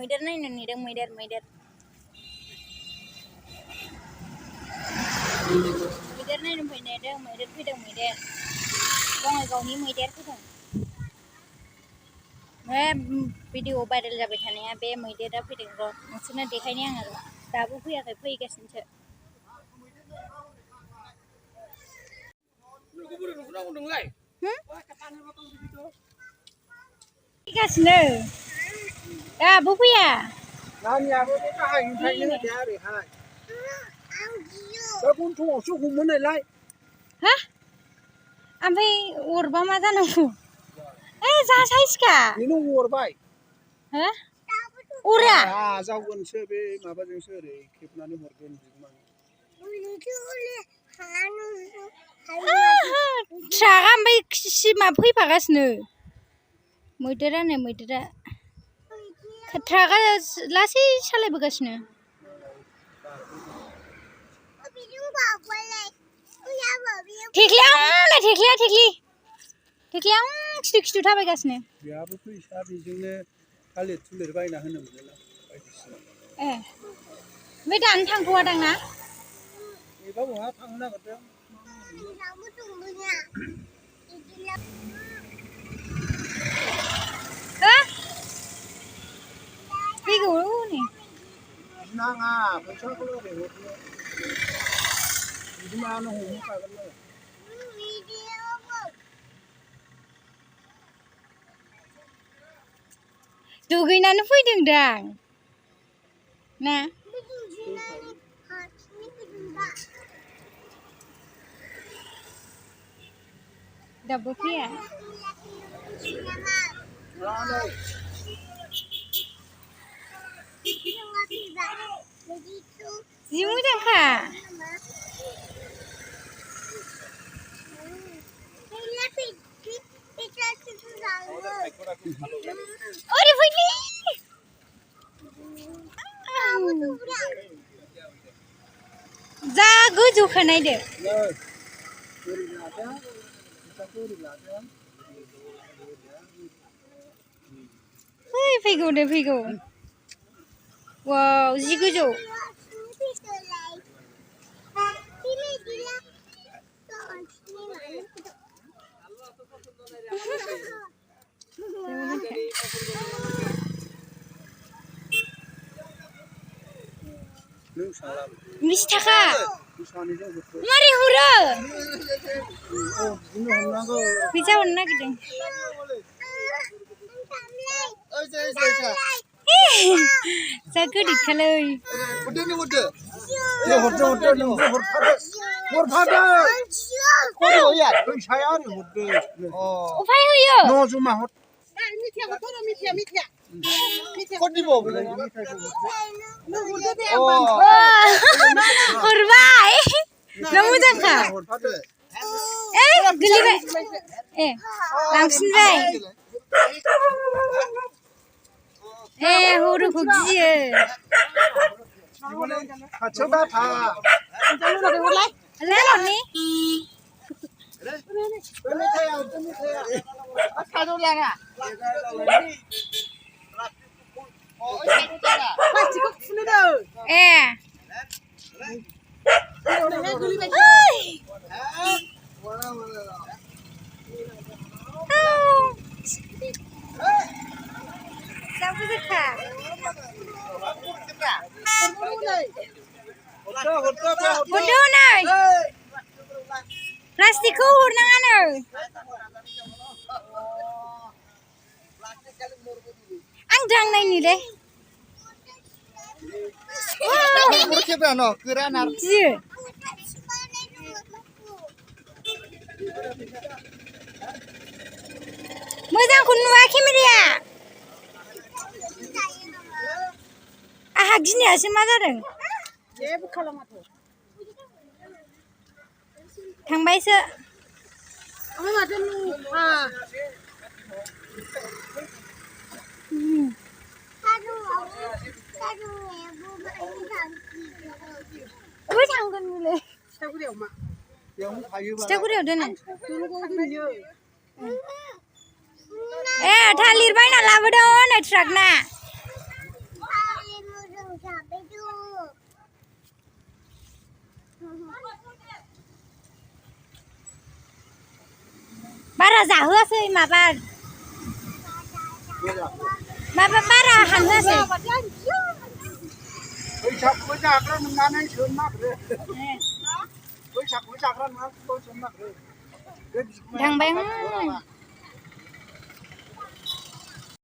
Mwider naidw Mwider. Mwider naidw Mwider Pwidwng Mwider. Gongay gaवनि Mwider फैदों. बे video viral जाबाय थानाया बे मैदेरा फैदों र' नोंसोरनो देखायनि आङो दाबो फैयाखै फैगासिनोसो. फैगासिनो दाबो फैया. नानियाबो बे गाहायनिफ्रायनो दे ओरैहाय. दा गन्थंआवसो हमोनायलाय. हा? ओमफ्राय अरबा मा जानांगौ? जा साइसखा. बेनो अरबाय. हो? अरा? जावगोनसो बे माबाजोंसो ओरै खेबनानै हरगोन बिगुमानो. ट्राकआ ओमफ्राय सिमा फैफागासिनो. मैदेरा ट्राकआ लासै सालायबोगासिनो. थेख्लिया खिथु थाबायगासिनो. बेहाबो फैसा बेजोंनो थालिर थुलिर बायना होनो मोनोना बायदिसिना. ओमफ्राय दानो थांथ'वादां ना? बेबा बहा थांनो नागिरदों? फैगौ नै. नाङा फैसाखौ ओरै हरनो. बिगुमायानो हमहैखागोन नो. दुगैनानै फैदों दां ना? दाबो फैया. जि मोजांखा. ओरै फैलै. जा गोजौखा नायदो. फैगौ दे फैगौ. वाव जि गोजौ. Misi थाखा. मारै हरो? फैसा हरनो नागिरदों. जा गोदैखालै. अफाय होयो? हरबाय. नों मोजांखा. गोलैबाय. लांफिनबाय. हरोखौ गियो. खाथियाव दा था. हरनि. प्लास्टिकखौ हरनाङानो. आं दांनायनिलै. गियो. मोजांखौ नुवा केमेराया. आहा गिनायासो मा जादों? जेबो खालामाथ'. थांबायसो. माथो नुवा. अबे थांगोन बेलाय? थिथागुरियाव मा? बेयावनो थायो. थिथागुरियाव दोनो. थालिर बायना लाबोदों हनै ट्राकना. बारा जाहोआसै माबा बारा हानहोआसै बैसागुबो जाग्रा नोंनानै सोनो नागिरो बैसागुबो जाग्रा नङा सोनो नागिरो थांबाय